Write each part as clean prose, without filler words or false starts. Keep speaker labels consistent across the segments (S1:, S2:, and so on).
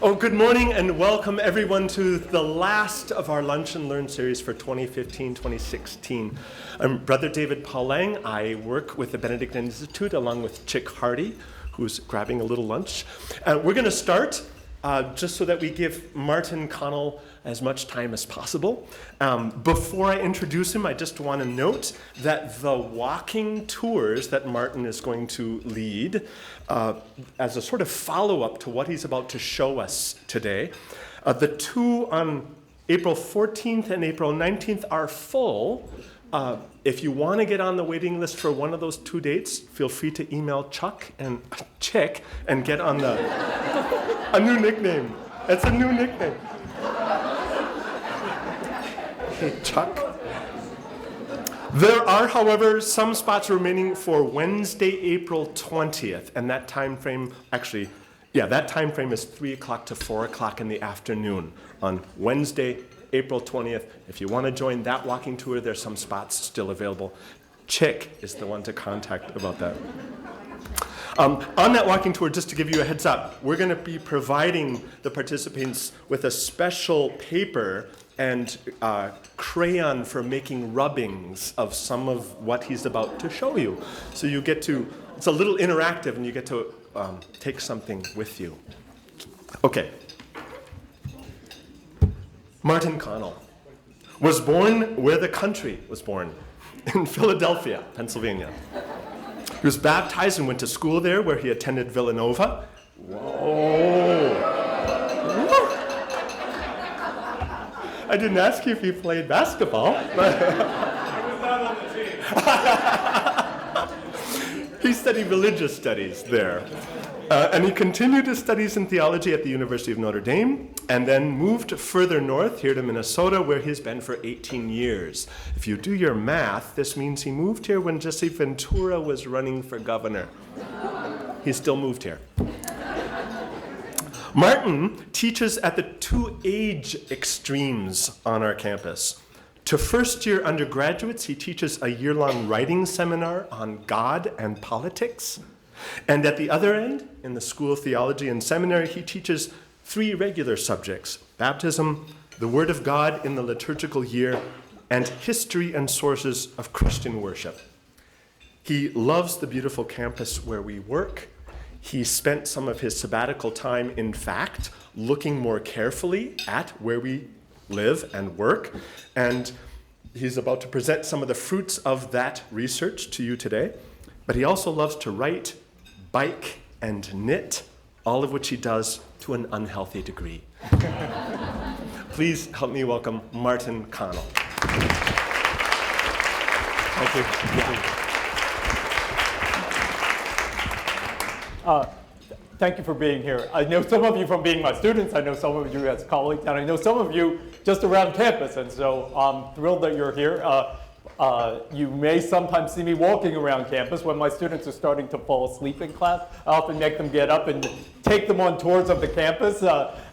S1: Oh, good morning and welcome everyone to the last of our Lunch and Learn series for 2015-2016. I'm Brother David Paul Lang. I work with the Benedict Institute along with Chick Hardy, who's grabbing a little lunch. We're going to start just so that we give Martin Connell as much time as possible. Before I introduce him, I just want to note that the walking tours that Martin is going to lead as a sort of follow-up to what he's about to show us today, the two on April 14th and April 19th are full. If you want to get on the waiting list for one of those two dates, feel free to email Chuck and Chick and get on a new nickname. It's a new nickname. Hey, Chuck. There are, however, some spots remaining for Wednesday, April 20th, and that time frame, that time frame is 3 o'clock to 4 o'clock in the afternoon on Wednesday, April 20th. If you want to join that walking tour, there's some spots still available. Chick is the one to contact about that. On that walking tour, just to give you a heads up, we're going to be providing the participants with a special paper and crayon for making rubbings of some of what he's about to show you. So you get to, it's a little interactive and you get to take something with you. Okay. Martin Connell was born where the country was born, in Philadelphia, Pennsylvania. He was baptized and went to school there, where he attended Villanova. Whoa. I didn't ask you if you played basketball. I was not on the team. He studied religious studies there. And he continued his studies in theology at the University of Notre Dame, and then moved further north here to Minnesota, where he's been for 18 years. If you do your math, this means he moved here when Jesse Ventura was running for governor. He still moved here. Martin teaches at the two age extremes on our campus. To first-year undergraduates, he teaches a year-long writing seminar on God and politics. And at the other end, in the School of Theology and Seminary, he teaches 3 regular subjects: baptism, the Word of God in the liturgical year, and history and sources of Christian worship. He loves the beautiful campus where we work. He spent some of his sabbatical time, in fact, looking more carefully at where we live and work. And he's about to present some of the fruits of that research to you today. But he also loves to write, bike, and knit, all of which he does to an unhealthy degree. Please help me welcome Martin Connell. Thank you.
S2: Thank you for being here. I know some of you from being my students, I know some of you as colleagues, and I know some of you just around campus, and so I'm thrilled that you're here. You may sometimes see me walking around campus when my students are starting to fall asleep in class. I often make them get up and take them on tours of the campus.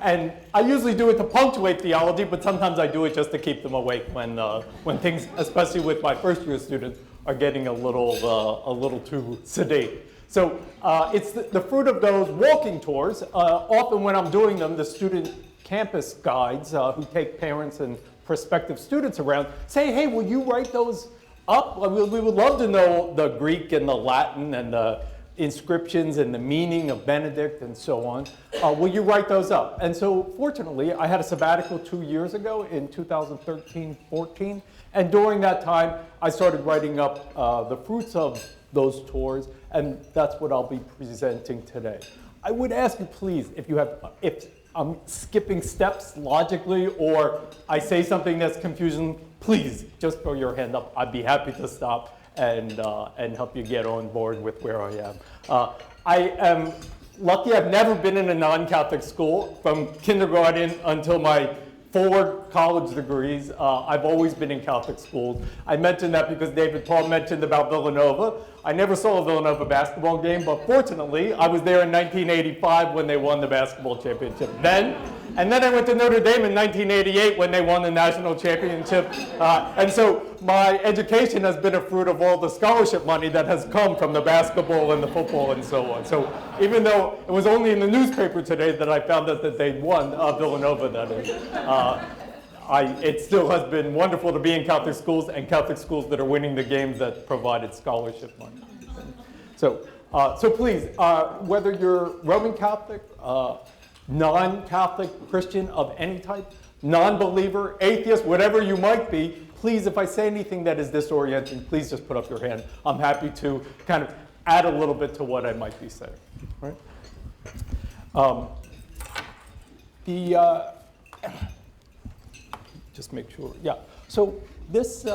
S2: And I usually do it to punctuate theology, but sometimes I do it just to keep them awake when things, especially with my first-year students, are getting a little too sedate. So it's the fruit of those walking tours. Often when I'm doing them, the student campus guides who take parents and prospective students around say, hey, will you write those up? We would love to know the Greek and the Latin and the inscriptions and the meaning of Benedict and so on. Will you write those up? And so fortunately, I had a sabbatical 2 years ago in 2013-14. And during that time, I started writing up the fruits of those tours, and that's what I'll be presenting today. I would ask you, please, if I'm skipping steps logically, or I say something that's confusing, please just throw your hand up. I'd be happy to stop and help you get on board with where I am. I am lucky. I've never been in a non-Catholic school from kindergarten until my 4 college degrees. I've always been in Catholic schools. I mentioned that because David Paul mentioned about Villanova. I never saw a Villanova basketball game, but fortunately, I was there in 1985 when they won the basketball championship. Then, And then I went to Notre Dame in 1988 when they won the national championship. And so my education has been a fruit of all the scholarship money that has come from the basketball and the football and so on. So even though it was only in the newspaper today that I found out that they'd won, Villanova that is, it still has been wonderful to be in Catholic schools and Catholic schools that are winning the games that provided scholarship money. So please, whether you're Roman Catholic, non-Catholic, Christian of any type, non-believer, atheist, whatever you might be, please, if I say anything that is disorienting, please just put up your hand. I'm happy to kind of add a little bit to what I might be saying. Right? Just make sure, yeah. So this,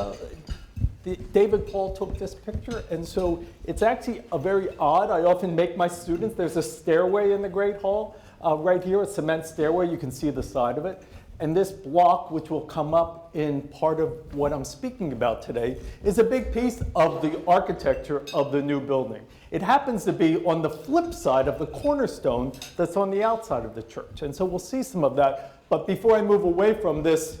S2: David Paul took this picture, and so it's actually a very odd, I often make my students, there's a stairway in the Great Hall, right here, a cement stairway, you can see the side of it. And this block, which will come up in part of what I'm speaking about today, is a big piece of the architecture of the new building. It happens to be on the flip side of the cornerstone that's on the outside of the church. And so we'll see some of that. But before I move away from this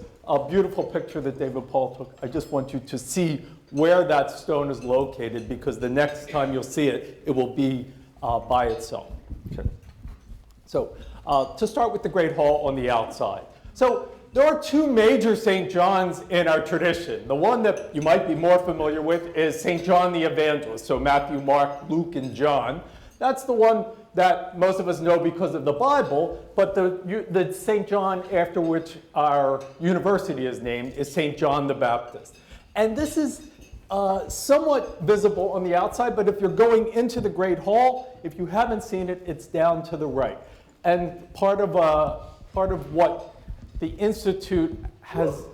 S2: beautiful picture that David Paul took, I just want you to see where that stone is located, because the next time you'll see it, it will be by itself. Okay. So to start with the Great Hall on the outside. So there are two major St. Johns in our tradition. The one that you might be more familiar with is St. John the Evangelist. So Matthew, Mark, Luke, and John. That's the one that most of us know because of the Bible, but the St. John after which our university is named is St. John the Baptist. And this is somewhat visible on the outside, but if you're going into the Great Hall, if you haven't seen it, it's down to the right. And part of what the Institute has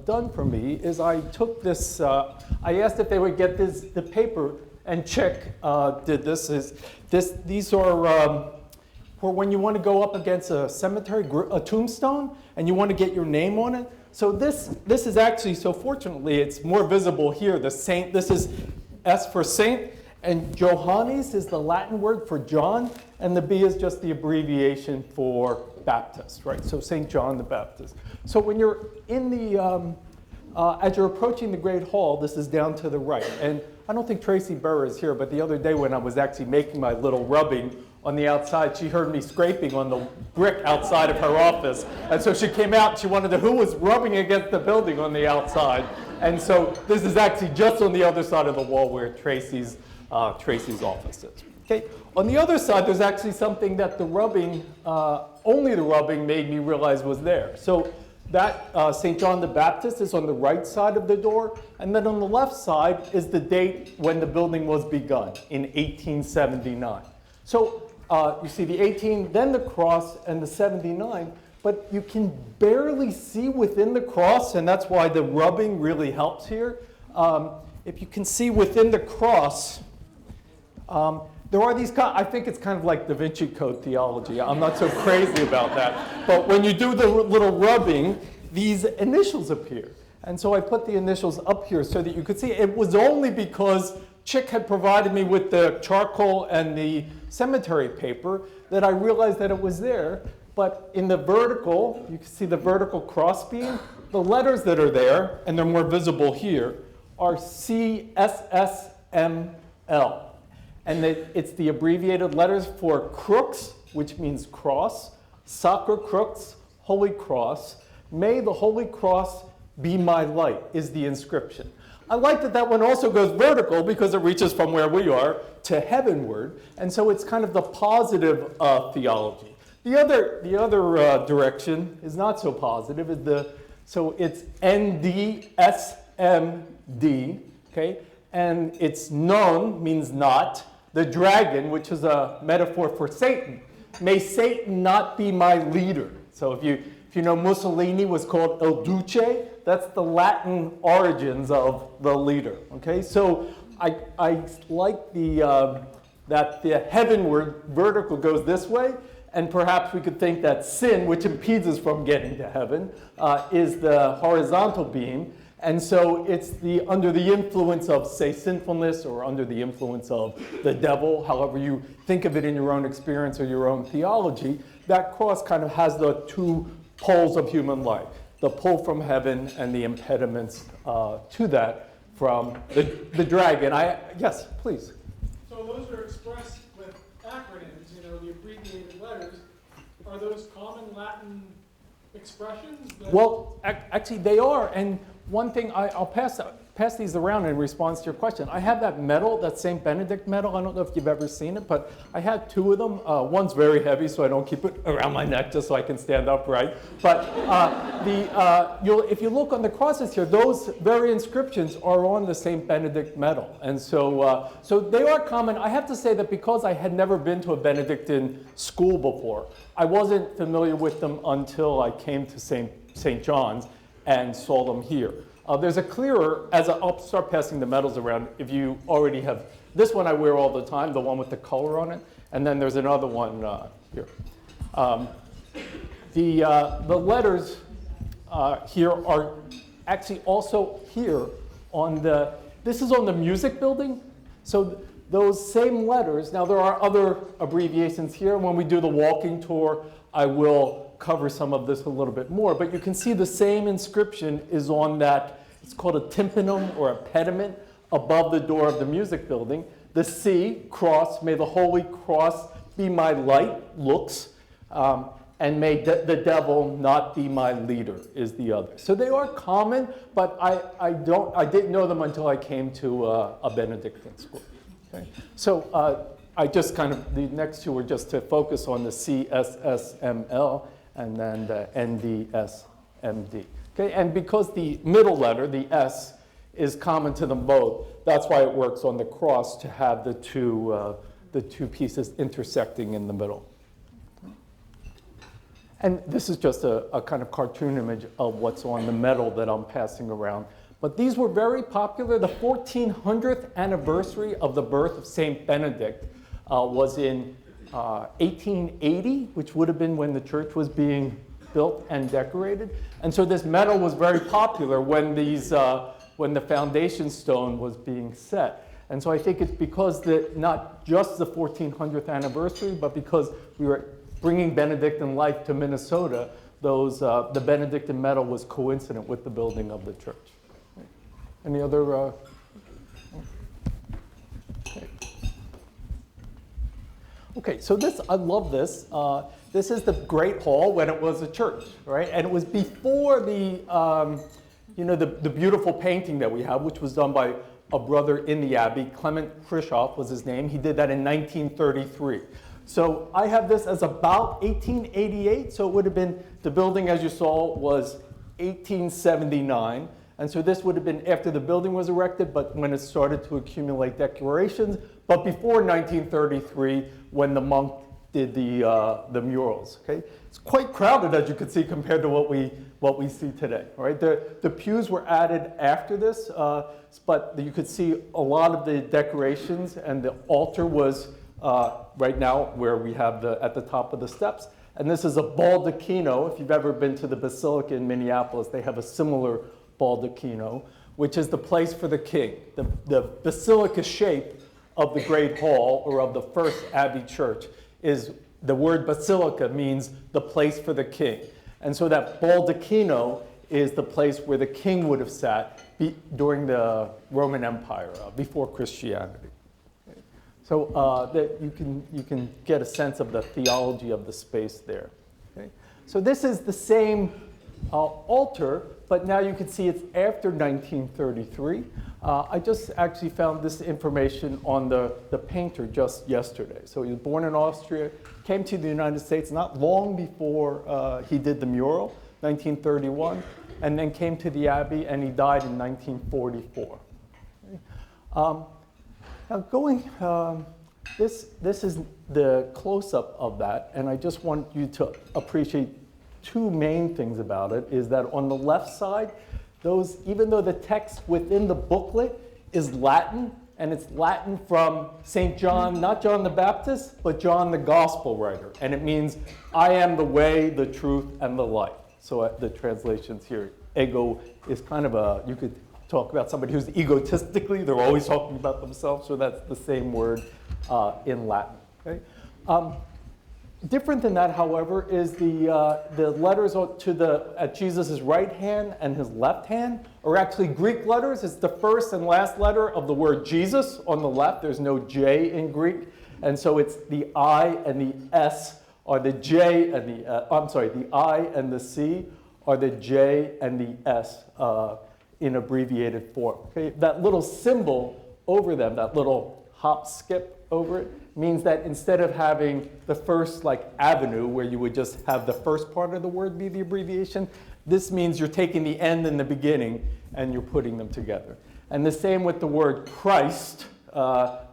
S2: done for me is I took this, I asked if they would get the paper, and Chick did this. These are for when you want to go up against a cemetery, a tombstone, and you want to get your name on it. So this is actually, so fortunately, it's more visible here. This is S for Saint, and Johannes is the Latin word for John, and the B is just the abbreviation for Baptist, right? So St. John the Baptist. So when you're in the, as you're approaching the Great Hall, this is down to the right. And I don't think Tracy Burr is here, but the other day when I was actually making my little rubbing on the outside, she heard me scraping on the brick outside of her office. And so she came out and she wanted to know who was rubbing against the building on the outside. And so this is actually just on the other side of the wall where Tracy's office is. Okay. On the other side, there's actually something that the rubbing, only the rubbing made me realize was there. So that St. John the Baptist is on the right side of the door, and then on the left side is the date when the building was begun, in 1879. So you see the 18, then the cross, and the 79, but you can barely see within the cross, and that's why the rubbing really helps here. If you can see within the cross, there are these, I think it's kind of like Da Vinci Code theology. I'm not so crazy about that. But when you do the little rubbing, these initials appear. And so I put the initials up here so that you could see. It was only because Chick had provided me with the charcoal and the cemetery paper that I realized that it was there. But in the vertical, you can see the vertical crossbeam, the letters that are there, and they're more visible here, are CSSML. And it's the abbreviated letters for crux, which means cross, Sacra Crux, Holy Cross. May the Holy Cross be my light, is the inscription. I like that that one also goes vertical because it reaches from where we are to heavenward. And so it's kind of the positive theology. The other direction is not so positive. So it's NDSMD, okay? And it's non means not. The dragon, which is a metaphor for Satan. May Satan not be my leader. So if you know Mussolini was called Il Duce, that's the Latin origins of the leader. Okay, so I like that the heavenward vertical goes this way, and perhaps we could think that sin, which impedes us from getting to heaven, is the horizontal beam. And so it's under the influence of, say, sinfulness or under the influence of the devil, however you think of it in your own experience or your own theology, that cross kind of has the two poles of human life, the pull from heaven and the impediments to that from the dragon. Yes, please.
S3: So those are expressed with acronyms, the abbreviated letters. Are those common Latin expressions?
S2: Well, actually they are, and one thing, I'll pass these around in response to your question. I have that medal, that St. Benedict medal. I don't know if you've ever seen it, but I have two of them. One's very heavy, so I don't keep it around my neck just so I can stand upright. But if you look on the crosses here, those very inscriptions are on the St. Benedict medal. And so, so they are common. I have to say that because I had never been to a Benedictine school before, I wasn't familiar with them until I came to St. John's and saw them here. There's a clearer, I'll start passing the medals around, if you already have, this one I wear all the time, the one with the color on it, and then there's another one here. The letters here are actually also here on this is on the music building, so those same letters, now there are other abbreviations here. When we do the walking tour, I will cover some of this a little bit more, but you can see the same inscription is on that, it's called a tympanum or a pediment above the door of the music building. The C, cross, may the holy cross be my light, looks, and may the devil not be my leader is the other. So they are common, but I didn't know them until I came to a Benedictine school. Okay? So I just kind of, the next two were just to focus on the CSSML and then the NDSMD. Okay, and because the middle letter, the S, is common to them both, that's why it works on the cross to have the two pieces intersecting in the middle. And this is just a kind of cartoon image of what's on the medal that I'm passing around. But these were very popular. The 1400th anniversary of the birth of St. Benedict was in 1880, which would have been when the church was being built and decorated. And so this medal was very popular when the foundation stone was being set. And so I think it's because not just the 1400th anniversary, but because we were bringing Benedictine life to Minnesota, the Benedictine medal was coincident with the building of the church. Any other? Okay, so I love this. This is the Great Hall when it was a church, right? And it was before the beautiful painting that we have, which was done by a brother in the Abbey. Clement Krischoff was his name. He did that in 1933. So I have this as about 1888. So it would have been, the building, as you saw, was 1879. And so this would have been after the building was erected, but when it started to accumulate decorations, but before 1933, when the monk did the murals. Okay, it's quite crowded, as you can see, compared to what we see today. Right, the pews were added after this, but you could see a lot of the decorations, and the altar was right now where we have at the top of the steps. And this is a baldacchino. If you've ever been to the Basilica in Minneapolis, they have a similar baldacchino, which is the place for the king. The basilica shape of the Great Hall, or of the first Abbey church, is the word basilica means the place for the king. And so that baldacchino is the place where the king would have sat during the Roman Empire, before Christianity. So that you can get a sense of the theology of the space there. Okay? So this is the same altar, but now you can see it's after 1933. I just actually found this information on the painter just yesterday. So he was born in Austria, came to the United States not long before he did the mural, 1931, and then came to the Abbey, and he died in 1944. Okay. Now this is the close-up of that, and I just want you to appreciate two main things about it. Is that on the left side, even though the text within the booklet is Latin, and it's Latin from St. John, not John the Baptist, but John the Gospel writer, and it means, I am the way, the truth, and the life. So the translation's here ego is kind of you could talk about somebody who's egotistically, they're always talking about themselves, so that's the same word in Latin. Okay? Different than that, however, is the letters at Jesus' right hand and his left hand are actually Greek letters. It's the first and last letter of the word Jesus on the left. There's no J in Greek, and so it's the I and the S are the J and the I and the C are the J and the S in abbreviated form. Okay? That little symbol over them, that little hop skip over it, means that instead of having the first avenue where you would just have the first part of the word be the abbreviation, this means you're taking the end and the beginning and you're putting them together. And the same with the word Christ,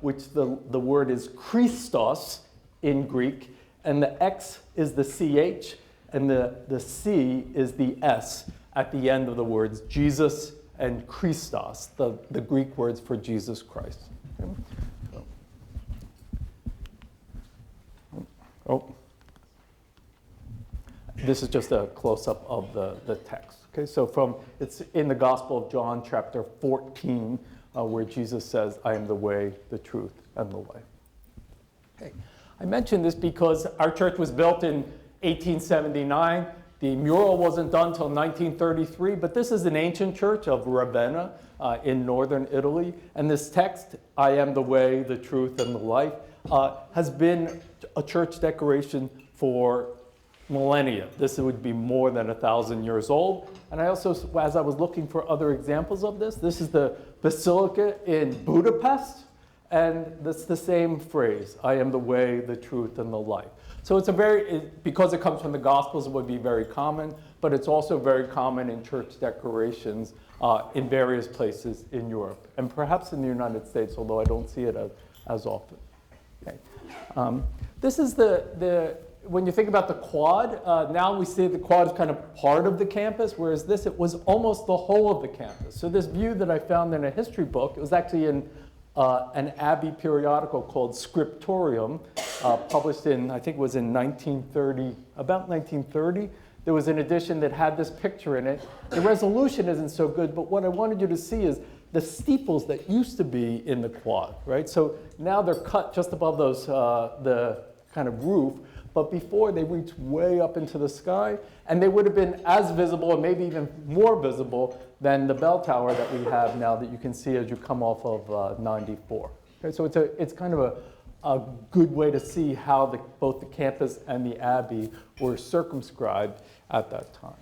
S2: which the word is Christos in Greek, and the X is the CH, and the C is the S at the end of the words Jesus and Christos, the Greek words for Jesus Christ. Okay? This is just a close-up of the text. Okay, so it's in the Gospel of John, chapter 14, where Jesus says, "I am the way, the truth, and the life." Okay. I mention this because our church was built in 1879. The mural wasn't done until 1933, but this is an ancient church of Ravenna in northern Italy. And this text, "I am the way, the truth, and the life," has been a church decoration for millennia. This would be more than 1,000 years old. And I also, as I was looking for other examples of this is the Basilica in Budapest, and that's the same phrase, "I am the way, the truth, and the life." So it's because it comes from the Gospels, it would be very common, but it's also very common in church decorations in various places in Europe, and perhaps in the United States, although I don't see it as often. Okay. This is when you think about the quad, now we see the quad is kind of part of the campus, whereas it was almost the whole of the campus. So this view that I found in a history book, it was actually in an Abbey periodical called Scriptorium, published I think it was in 1930, about 1930. There was an edition that had this picture in it. The resolution isn't so good, but what I wanted you to see is the steeples that used to be in the quad, right? So now they're cut just above the kind of roof, but before they reached way up into the sky, and they would have been as visible, and maybe even more visible, than the bell tower that we have now that you can see as you come off of 94. Okay, so it's kind of a good way to see how both the campus and the Abbey were circumscribed at that time.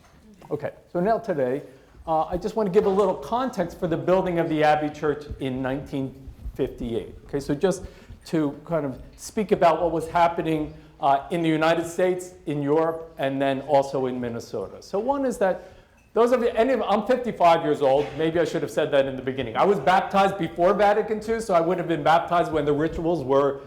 S2: Okay, so now today, I just want to give a little context for the building of the Abbey Church in 1958. Okay, so just to kind of speak about what was happening in the United States, in Europe, and then also in Minnesota. So one is that I'm 55 years old. Maybe I should have said that in the beginning. I was baptized before Vatican II, so I would have been baptized when the rituals were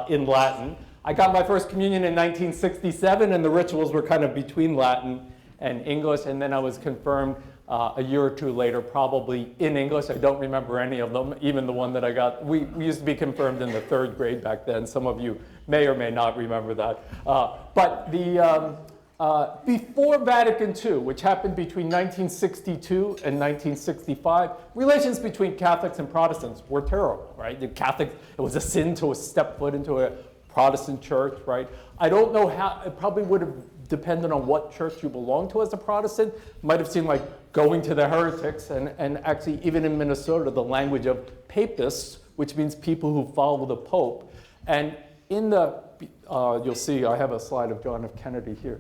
S2: in Latin. I got my first communion in 1967, and the rituals were kind of between Latin and English, and then I was confirmed a year or two later, probably in English. I don't remember any of them, even the one that I got. We used to be confirmed in the 3rd grade back then. Some of you may or may not remember that. But before Vatican II, which happened between 1962 and 1965, relations between Catholics and Protestants were terrible, right? The Catholics, it was a sin to step foot into a Protestant church, right? I don't know how, it probably would have depended on what church you belonged to as a Protestant. Might have seemed like going to the heretics, and actually even in Minnesota, the language of papists, which means people who follow the Pope. And in you'll see, I have a slide of John F. Kennedy here.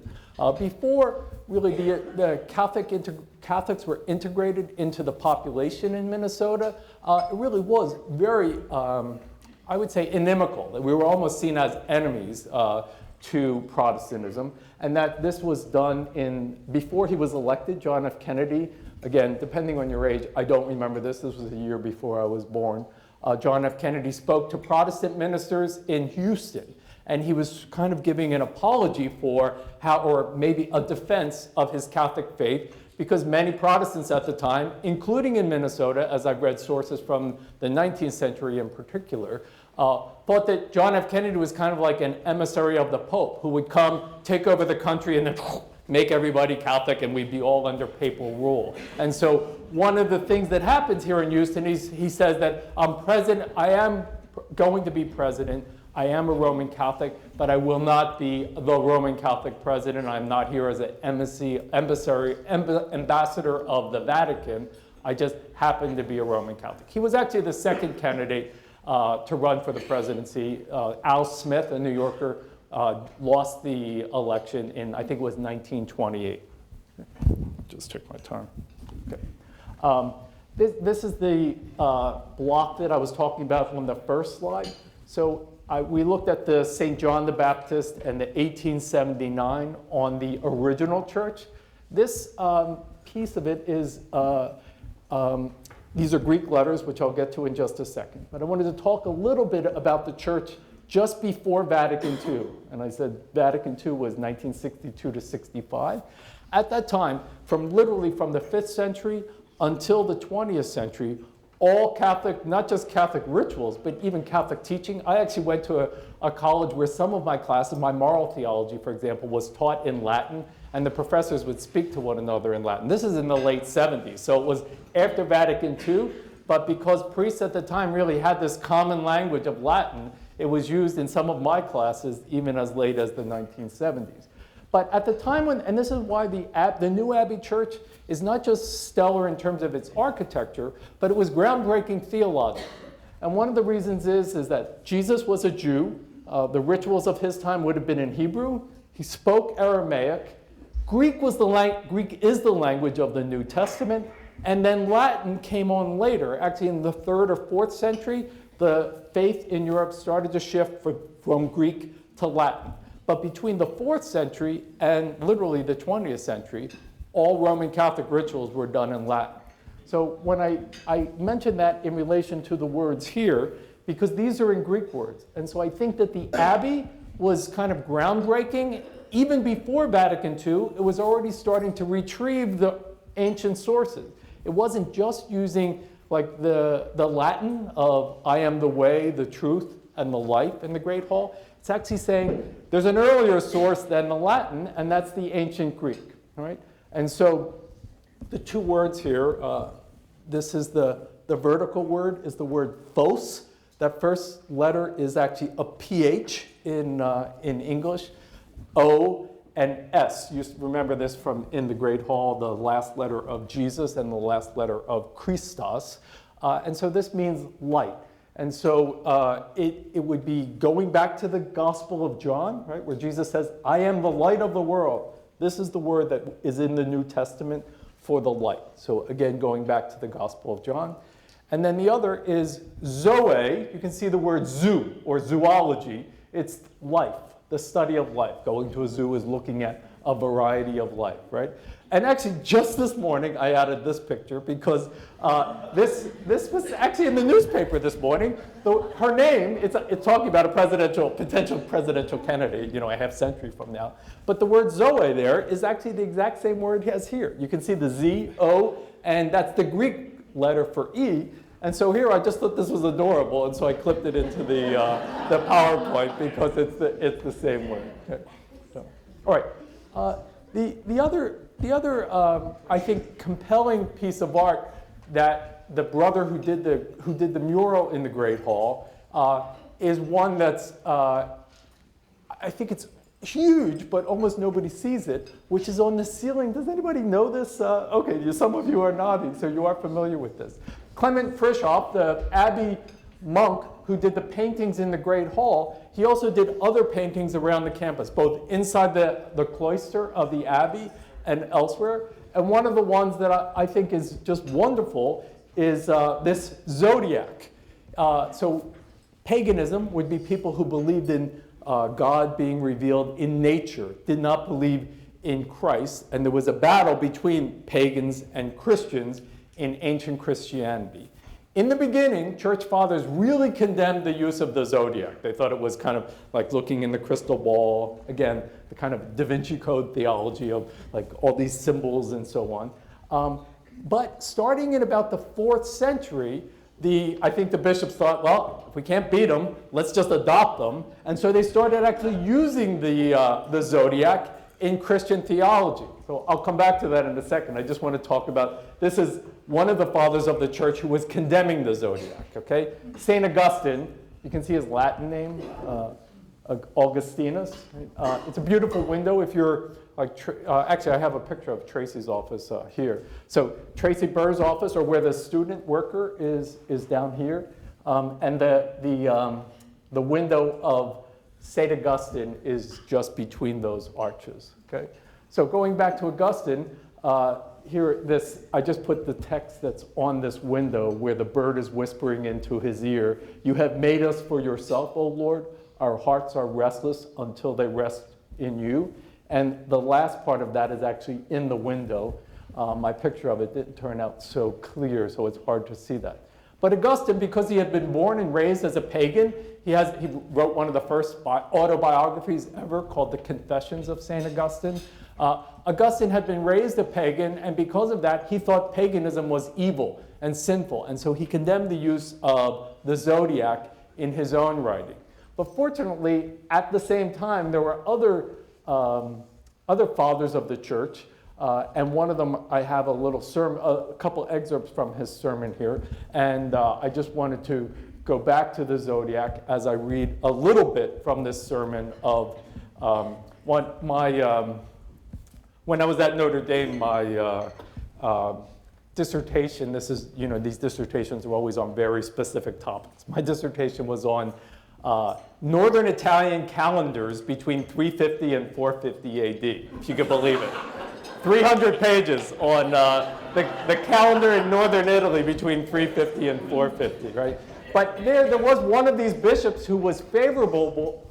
S2: Before really the Catholics were integrated into the population in Minnesota, it really was very, I would say, inimical. We were almost seen as enemies to Protestantism, and that this was done before he was elected, John F. Kennedy. Again, depending on your age, I don't remember this. This was a year before I was born. John F. Kennedy spoke to Protestant ministers in Houston, and he was kind of giving an apology for or maybe a defense of his Catholic faith, because many Protestants at the time, including in Minnesota, as I've read sources from the 19th century in particular, thought that John F. Kennedy was kind of like an emissary of the Pope who would come, take over the country, and then make everybody Catholic and we'd be all under papal rule. And so one of the things that happens here in Houston, he says that I am going to be president. I am a Roman Catholic, but I will not be the Roman Catholic president. I'm not here as an ambassador of the Vatican. I just happen to be a Roman Catholic. He was actually the second candidate to run for the presidency. Al Smith, a New Yorker, lost the election in, I think it was 1928. Just take my time. Okay. This is the block that I was talking about on the first slide. So we looked at the St. John the Baptist and the 1879 on the original church. This piece of it is, these are Greek letters, which I'll get to in just a second. But I wanted to talk a little bit about the church just before Vatican II. And I said Vatican II was 1962 to 65. At that time, literally from the 5th century until the 20th century, all Catholic, not just Catholic rituals, but even Catholic teaching. I actually went to a college where some of my classes, my moral theology, for example, was taught in Latin, and the professors would speak to one another in Latin. This is in the late 70s, so it was after Vatican II, but because priests at the time really had this common language of Latin, it was used in some of my classes even as late as the 1970s. But at the time when, and this is why the new Abbey Church is not just stellar in terms of its architecture, but it was groundbreaking theology. And one of the reasons is that Jesus was a Jew. The rituals of his time would have been in Hebrew. He spoke Aramaic. Greek is the language of the New Testament. And then Latin came on later. Actually, in the 3rd or 4th century, the faith in Europe started to shift from Greek to Latin. But between the 4th century and literally the 20th century, all Roman Catholic rituals were done in Latin. So when I mention that in relation to the words here, because these are in Greek words. And so I think that the Abbey was kind of groundbreaking. Even before Vatican II, it was already starting to retrieve the ancient sources. It wasn't just using like the Latin of I am the way, the truth, and the life in the Great Hall. It's actually saying there's an earlier source than the Latin, and that's the ancient Greek, all right? And so the two words here, this is the vertical word is the word phos. That first letter is actually a PH in English, O and S. You remember this from in the Great Hall, the last letter of Jesus and the last letter of Christos. And so this means light. And so it would be going back to the Gospel of John, right, where Jesus says, I am the light of the world. This is the word that is in the New Testament for the light. So again, going back to the Gospel of John. And then the other is zoe. You can see the word zoo or zoology. It's life, the study of life. Going to a zoo is looking at a variety of life, right? And actually, just this morning, I added this picture because this was actually in the newspaper this morning. Her name, it's talking about a potential presidential candidate, you know, a half century from now. But the word Zoe there is actually the exact same word as here. You can see the Z, O, and that's the Greek letter for E. And so here, I just thought this was adorable, and so I clipped it into the PowerPoint because it's the same word. Okay. So, all right. The other I think compelling piece of art that the brother who did the mural in the Great Hall is one that's I think it's huge, but almost nobody sees it, which is on the ceiling. Does anybody know this? Okay, some of you are nodding, so you are familiar with this. Clement Frischhoff, the Abbey monk who did the paintings in the Great Hall, he also did other paintings around the campus, both inside the cloister of the Abbey and elsewhere. And one of the ones that I think is just wonderful is this zodiac. So paganism would be people who believed in God being revealed in nature, did not believe in Christ, and there was a battle between pagans and Christians in ancient Christianity. In the beginning, church fathers really condemned the use of the zodiac. They thought it was kind of like looking in the crystal ball, again, the kind of Da Vinci Code theology of like all these symbols and so on. But starting in about the 4th century, I think the bishops thought, well, if we can't beat them, let's just adopt them. And so they started actually using the zodiac in Christian theology. So I'll come back to that in a second. I just want to talk about, this is one of the fathers of the church who was condemning the zodiac, okay? St. Augustine, you can see his Latin name, Augustinus. It's a beautiful window if you're like, actually I have a picture of Tracy's office here. So Tracy Burr's office, or where the student worker is down here. And the window of St. Augustine is just between those arches, okay? So going back to Augustine, here, I just put the text that's on this window where the bird is whispering into his ear. You have made us for yourself, O Lord. Our hearts are restless until they rest in you. And the last part of that is actually in the window. My picture of it didn't turn out so clear, so it's hard to see that. But Augustine, because he had been born and raised as a pagan, he wrote one of the first autobiographies ever called The Confessions of St. Augustine. Augustine had been raised a pagan, and because of that, he thought paganism was evil and sinful, and so he condemned the use of the zodiac in his own writing. But fortunately, at the same time, there were other fathers of the church, and one of them, I have a little sermon, a couple excerpts from his sermon here, and I just wanted to go back to the zodiac as I read a little bit from this sermon of when I was at Notre Dame, my dissertation, these dissertations are always on very specific topics. My dissertation was on Northern Italian calendars between 350 and 450 AD, if you could believe it. 300 pages on the calendar in Northern Italy between 350 and 450, right? But there was one of these bishops who was favorable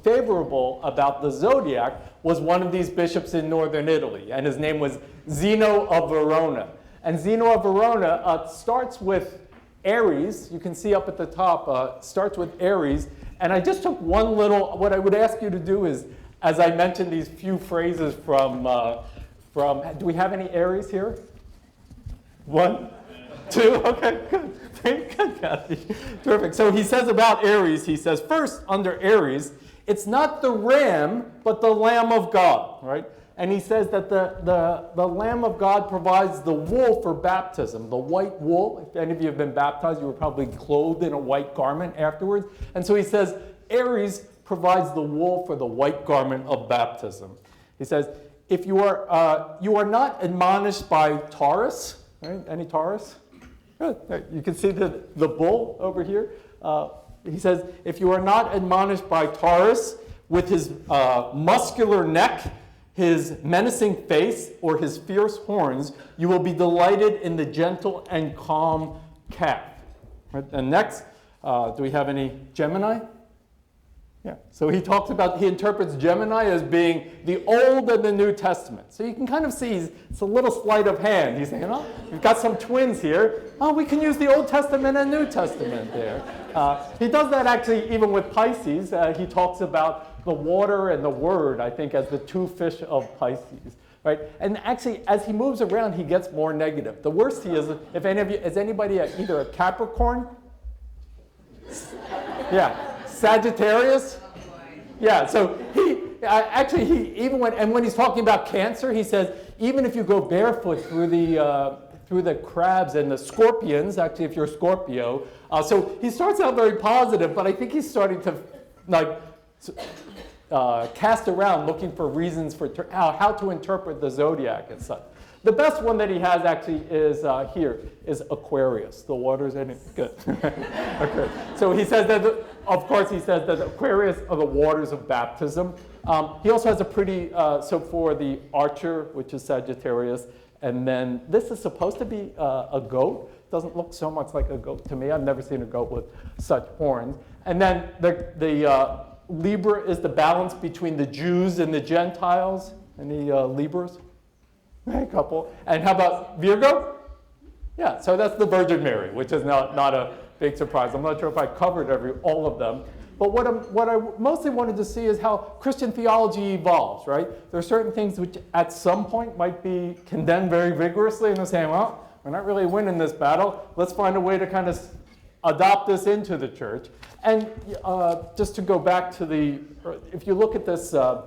S2: about the zodiac, was one of these bishops in Northern Italy, and his name was Zeno of Verona. And Zeno of Verona starts with Aries. You can see up at the top, starts with Aries. And I just took one little, what I would ask you to do is, as I mentioned these few phrases from do we have any Aries here? 1, 2, okay, good. Good, Kathy. Terrific. So he says about Aries, he says, first, under Aries, it's not the ram, but the Lamb of God, right? And he says that the Lamb of God provides the wool for baptism, the white wool. If any of you have been baptized, you were probably clothed in a white garment afterwards. And so he says, Aries provides the wool for the white garment of baptism. He says, if you are not admonished by Taurus, right? Any Taurus? Good. You can see the bull over here. He says, if you are not admonished by Taurus with his muscular neck, his menacing face, or his fierce horns, you will be delighted in the gentle and calm calf. Right? And next, do we have any Gemini? Yeah. So he interprets Gemini as being the Old and the New Testament. So you can kind of see it's a little sleight of hand. He's saying, oh, we've got some twins here. Oh, we can use the Old Testament and New Testament there. He does that actually even with Pisces. He talks about the water and the word, I think, as the two fish of Pisces. Right? And actually, as he moves around, he gets more negative. The worst he is, if any of you, is anybody either a Capricorn? Yeah. Sagittarius? Yeah, so even when he's talking about Cancer, he says, even if you go barefoot through the crabs and the scorpions, actually if you're a Scorpio, so he starts out very positive, but I think he's starting to cast around looking for reasons for how to interpret the zodiac and such. The best one that he has actually is here, is Aquarius. The waters in it, good. Okay. So he says that, of course, he says that Aquarius are the waters of baptism. He also has a pretty, so for the Archer, which is Sagittarius, and then this is supposed to be a goat. Doesn't look so much like a goat to me. I've never seen a goat with such horns. And then the Libra is the balance between the Jews and the Gentiles. Any Libras? A couple. And how about Virgo? Yeah, so that's the Virgin Mary, which is not a big surprise. I'm not sure if I covered all of them. But what I mostly wanted to see is how Christian theology evolves, right? There are certain things which at some point might be condemned very vigorously, and they're saying, well, we're not really winning this battle. Let's find a way to kind of adopt this into the church. And just to go back to if you look at this, the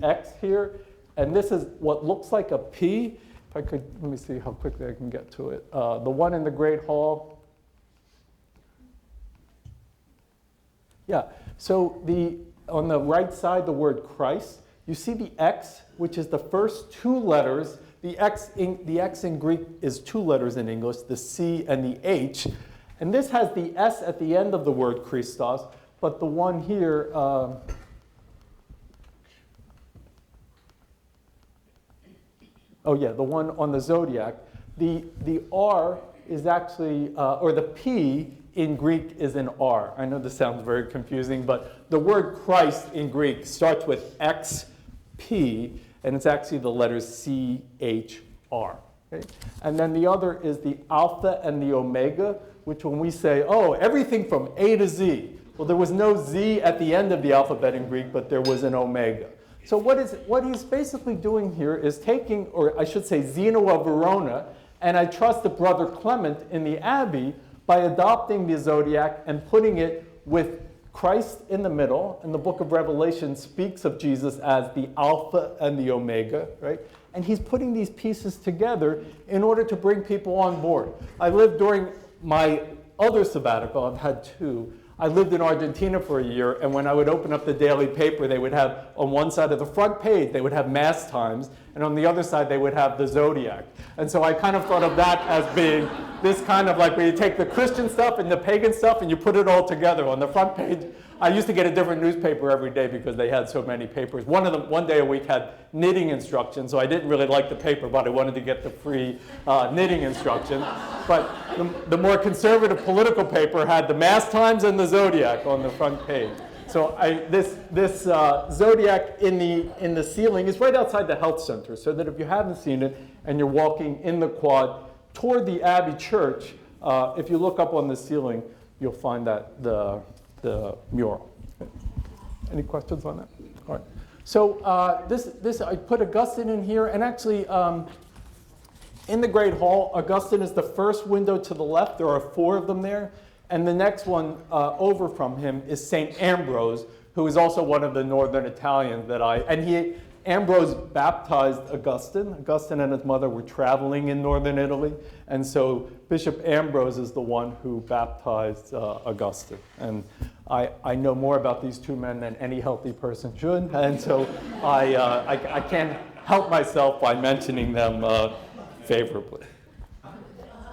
S2: X here, And this is what looks like a P. If I could, let me see how quickly I can get to it. The one in the Great Hall. Yeah, so on the right side, the word Christ, you see the X, which is the first two letters. The X in Greek is two letters in English, the C and the H. And this has the S at the end of the word Christos, but the one here, the one on the zodiac, the R is actually, or the P in Greek is an R. I know this sounds very confusing, but the word Christ in Greek starts with X, P, and it's actually the letters C, H, R. Okay? And then the other is the Alpha and the Omega, which when we say, oh, everything from A to Z, well, there was no Z at the end of the alphabet in Greek, but there was an Omega. So what he's basically doing here is taking, or I should say Zeno of Verona, and I trust the brother Clement in the Abbey by adopting the zodiac and putting it with Christ in the middle. And the book of Revelation speaks of Jesus as the Alpha and the Omega, right? And he's putting these pieces together in order to bring people on board. I lived during my other sabbatical, I've had two, I lived in Argentina for a year, and when I would open up the daily paper, they would have, on one side of the front page, they would have Mass times, and on the other side, they would have the zodiac. And so I kind of thought of that as being this kind of like where you take the Christian stuff and the pagan stuff and you put it all together on the front page. I used to get a different newspaper every day because they had so many papers. One of them, one day a week, had knitting instructions, so I didn't really like the paper, but I wanted to get the free knitting instruction. But the more conservative political paper had the Mass times and the zodiac on the front page. So this zodiac in the ceiling is right outside the health center, so that if you haven't seen it and you're walking in the quad toward the Abbey Church, if you look up on the ceiling, you'll find that the mural. Any questions on that? All right. So this I put Augustine in here, and actually in the Great Hall, Augustine is the first window to the left. There are 4 of them there. And the next one over from him is St. Ambrose, who is also one of the Northern Italians Ambrose baptized Augustine. Augustine and his mother were traveling in Northern Italy. And so Bishop Ambrose is the one who baptized Augustine. And I know more about these two men than any healthy person should. And so I can't help myself by mentioning them favorably.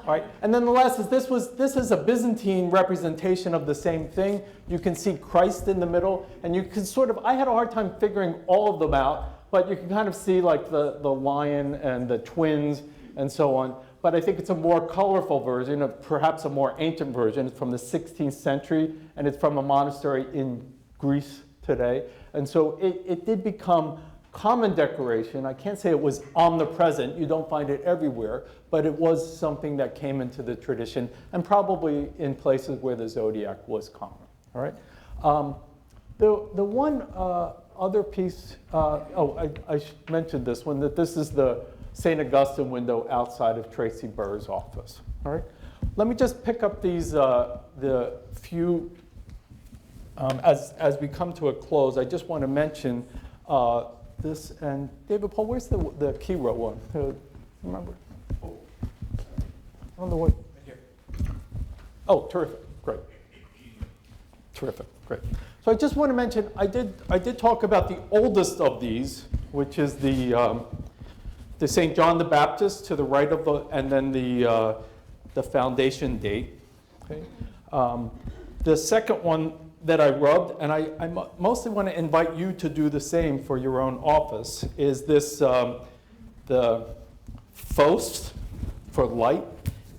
S2: All right, and then the last is this is a Byzantine representation of the same thing. You can see Christ in the middle, and you can sort of, I had a hard time figuring all of them out, but you can kind of see like the lion and the twins and so on. But I think it's a more colorful version, of perhaps a more ancient version. It's from the 16th century, and it's from a monastery in Greece today. And so it did become common decoration. I can't say it was omnipresent. You don't find it everywhere, but it was something that came into the tradition, and probably in places where the zodiac was common. All right. The one other piece. I mentioned this one. That this is the St. Augustine window outside of Tracy Burr's office. All right. Let me just pick up these the few as we come to a close. I just want to mention. This and David Paul, where's the Kiro one? Remember? On the way. Right here. Oh, terrific! Great. Terrific. Great. So I just want to mention I did talk about the oldest of these, which is the St. John the Baptist to the right of and then the foundation date. Okay. The second one that I rubbed, and I mostly want to invite you to do the same for your own office, is this the Phos for light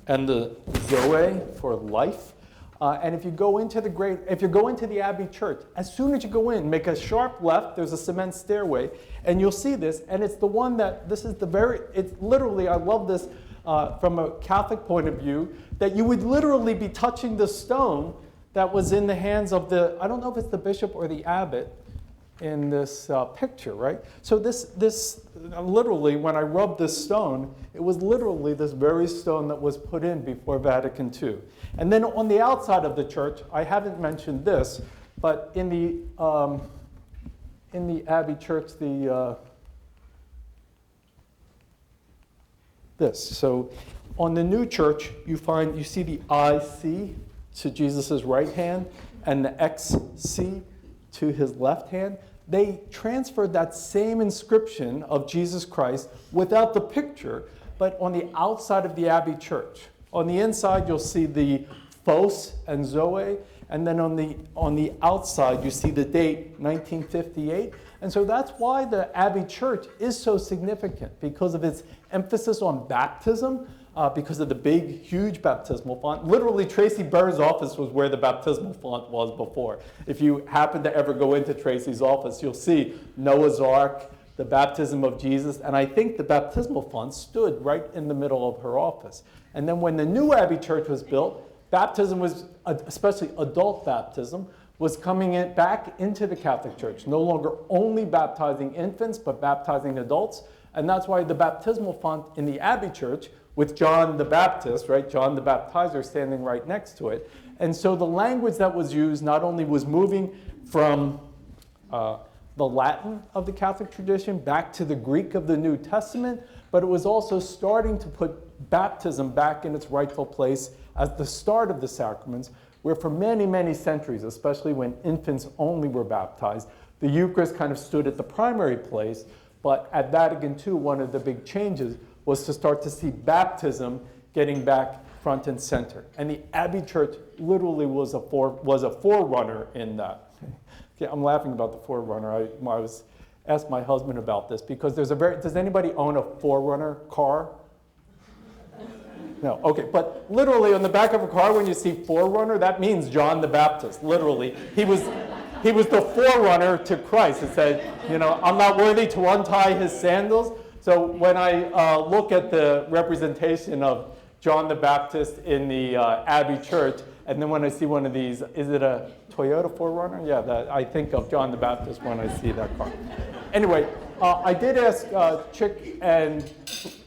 S2: and the Zoe for life. And if you go into the Abbey Church, as soon as you go in, make a sharp left. There's a cement stairway, and you'll see this. And it's the one that it's literally. I love this from a Catholic point of view, that you would literally be touching the stone that was in the hands of I don't know if it's the bishop or the abbot in this picture, right? So this literally, when I rubbed this stone, it was literally this very stone that was put in before Vatican II. And then on the outside of the church, I haven't mentioned this, but in the Abbey Church, this. So on the new church, you see the IC to Jesus' right hand and the XC to his left hand. They transferred that same inscription of Jesus Christ without the picture, but on the outside of the Abbey Church. On the inside, you'll see the Phos and Zoe, and then on the outside, you see the date 1958. And so that's why the Abbey Church is so significant, because of its emphasis on baptism, because of the big, huge baptismal font. Literally, Tracy Burr's office was where the baptismal font was before. If you happen to ever go into Tracy's office, you'll see Noah's Ark, the baptism of Jesus, and I think the baptismal font stood right in the middle of her office. And then when the new Abbey Church was built, baptism was, especially adult baptism, was coming back into the Catholic Church, no longer only baptizing infants, but baptizing adults. And that's why the baptismal font in the Abbey Church, with John the Baptist, right, John the Baptizer standing right next to it. And so the language that was used not only was moving from the Latin of the Catholic tradition back to the Greek of the New Testament, but it was also starting to put baptism back in its rightful place as the start of the sacraments, where for many, many centuries, especially when infants only were baptized, the Eucharist kind of stood at the primary place. But at Vatican II, one of the big changes was to start to see baptism getting back front and center. And the Abbey Church literally was a forerunner in that. Okay, I'm laughing about the forerunner. I was asked my husband about this because does anybody own a Forerunner car? No, okay, but literally on the back of a car when you see Forerunner, that means John the Baptist, literally. He was the forerunner to Christ. It said, I'm not worthy to untie his sandals. So when I look at the representation of John the Baptist in the Abbey Church, and then when I see one of these, is it a Toyota 4Runner? Yeah, I think of John the Baptist when I see that car. Anyway, I did ask Chick and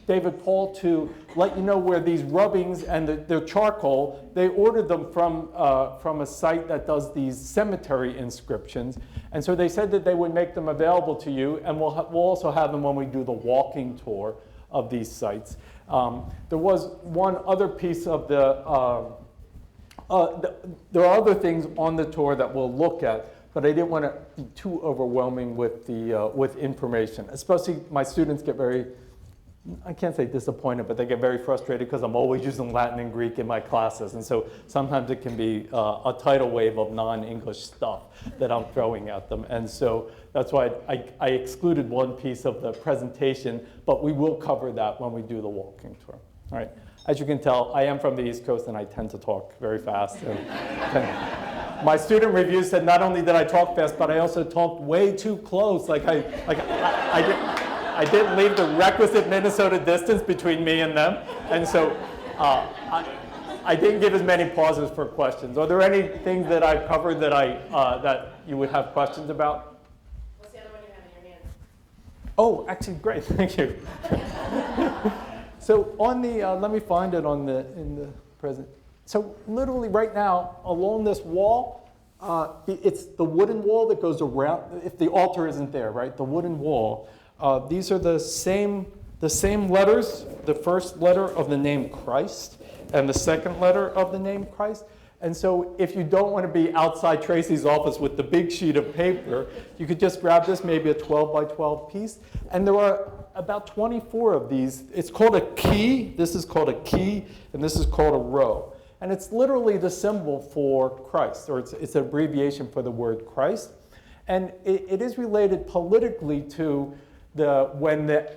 S2: David Paul to let you know where these rubbings and their charcoal, they ordered them from a site that does these cemetery inscriptions. And so they said that they would make them available to you, and we'll also have them when we do the walking tour of these sites. There was one other piece of there are other things on the tour that we'll look at, but I didn't want to be too overwhelming with information. Especially my students get very, I can't say disappointed, but they get very frustrated because I'm always using Latin and Greek in my classes. And so sometimes it can be a tidal wave of non-English stuff that I'm throwing at them. And so that's why I excluded one piece of the presentation, but we will cover that when we do the walking tour. All right. As you can tell, I am from the East Coast and I tend to talk very fast. My student review said not only did I talk fast, but I also talked way too close. I didn't leave the requisite Minnesota distance between me and them. And so I didn't give as many pauses for questions. Are there any things that I've covered that you would have questions about?
S4: What's the other one you have in your hand?
S2: Oh, actually, great, thank you. So on the, let me find it in the present. So literally right now, along this wall, it's the wooden wall that goes around, if the altar isn't there, right? The wooden wall. These are the same letters, the first letter of the name Christ and the second letter of the name Christ. And so if you don't want to be outside Tracy's office with the big sheet of paper, you could just grab this, maybe a 12 by 12 piece. And there are about 24 of these. It's called a key. This is called a key, and this is called a row. And it's literally the symbol for Christ, or it's an abbreviation for the word Christ. And it is related politically to when the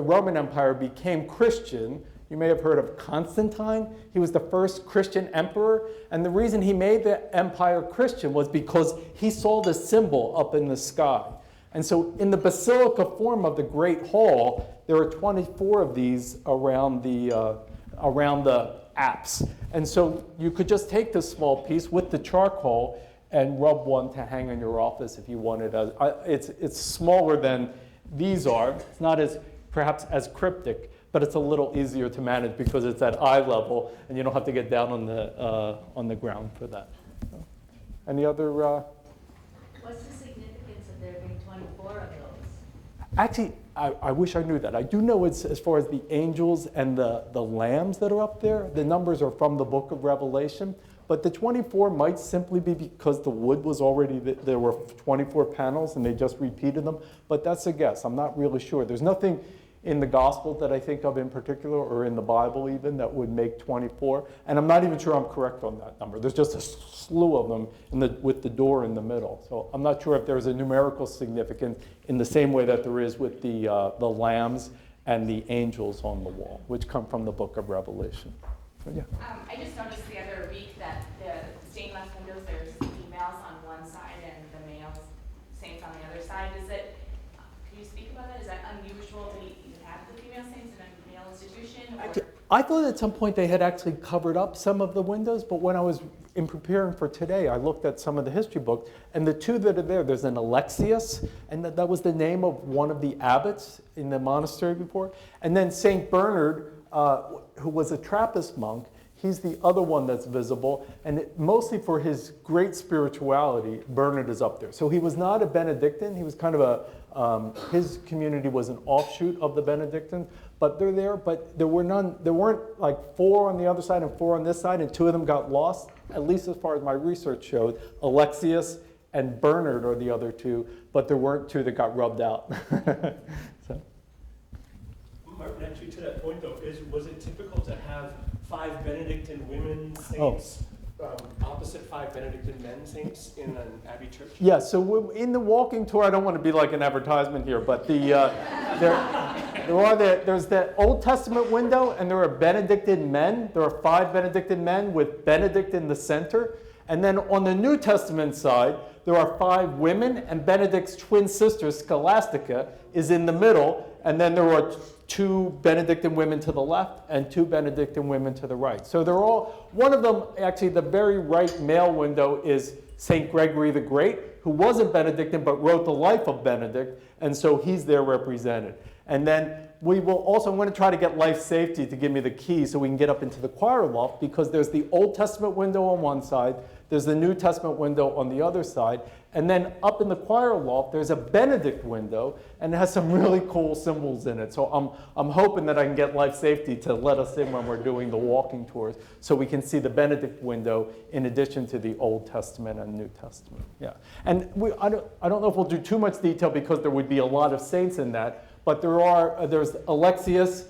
S2: Roman Empire became Christian. You may have heard of Constantine. He was the first Christian emperor. And the reason he made the empire Christian was because he saw the symbol up in the sky. And so in the basilica form of the Great Hall, there are 24 of these around the apse. And so you could just take this small piece with the charcoal and rub one to hang in your office if you wanted. It's smaller than these are. It's not perhaps as cryptic, but it's a little easier to manage because it's at eye level and you don't have to get down on the ground for that. So, any other?
S4: What's the significance of there being 24 of those?
S2: Actually, I wish I knew that. I do know it's, as far as the angels and the lambs that are up there, the numbers are from the book of Revelation. But the 24 might simply be because the wood was already, there were 24 panels and they just repeated them. But that's a guess. I'm not really sure. There's nothing in the gospel that I think of in particular, or in the Bible even, that would make 24. And I'm not even sure I'm correct on that number. There's just a slew of them with the door in the middle. So I'm not sure if there's a numerical significance in the same way that there is with the lambs and the angels on the wall, which come from the book of Revelation. So, yeah.
S5: I just noticed the other week that the stained glass windows, there's females on one side and the males, saints on the other side. Is it, can you speak about that? Is that unusual to have the female saints in a male institution? Or?
S2: I thought at some point they had actually covered up some of the windows, but when I was in preparing for today, I looked at some of the history books, and the two that are there's an Alexius, and that was the name of one of the abbots in the monastery before, and then St. Bernard, who was a Trappist monk. He's the other one that's visible, and mostly for his great spirituality, Bernard is up there. So he was not a Benedictine. He was kind of his community was an offshoot of the Benedictines, but they're there. But there weren't like 4 on the other side and 4 on this side, and 2 of them got lost, at least as far as my research showed. Alexius and Bernard are the other 2, but there weren't 2 that got rubbed out. So.
S1: Martin, actually, to that point, though, was it typical to have 5 Benedictine women saints opposite 5 Benedictine men saints in an abbey church?
S2: Yeah, so in the walking tour, I don't want to be like an advertisement here, but there's the Old Testament window, and there are Benedictine men. There are 5 Benedictine men with Benedict in the center. And then on the New Testament side, there are 5 women, and Benedict's twin sister, Scholastica, is in the middle. And then there are 2 Benedictine women to the left and 2 Benedictine women to the right. So they're all, one of them, actually the very right male window is St. Gregory the Great, who wasn't Benedictine but wrote the life of Benedict, and so he's there represented. And then we will also, I'm going to try to get Life Safety to give me the key so we can get up into the choir loft, because there's the Old Testament window on one side, there's the New Testament window on the other side, and then up in the choir loft, there's a Benedict window, and it has some really cool symbols in it. So I'm hoping that I can get Life Safety to let us in when we're doing the walking tours, so we can see the Benedict window in addition to the Old Testament and New Testament. Yeah, and I don't know if we'll do too much detail because there would be a lot of saints in that, but there's Alexius,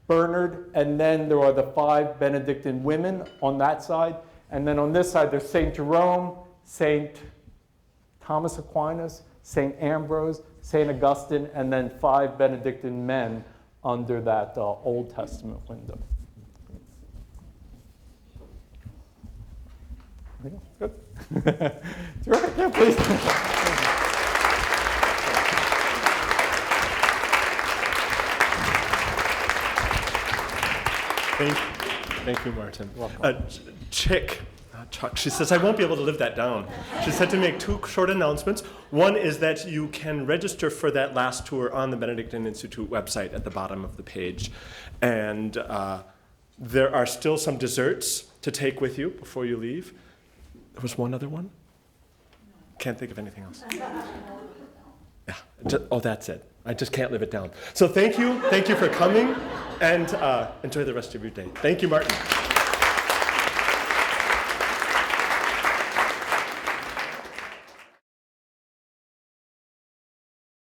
S2: Bernard, and then there are the 5 Benedictine women on that side, and then on this side there's St. Jerome, St. Thomas Aquinas, St. Ambrose, St. Augustine, and then 5 Benedictine men under that Old Testament window. Good. Terrific. Yeah, please.
S1: Thank you, Martin.
S2: Welcome.
S1: Chuck, she says, I won't be able to live that down. She said to make 2 short announcements. One is that you can register for that last tour on the Benedictine Institute website at the bottom of the page. And there are still some desserts to take with you before you leave. There was one other one? Can't think of anything else. Yeah. That's it. I just can't live it down. So thank you for coming, and enjoy the rest of your day. Thank you, Martin.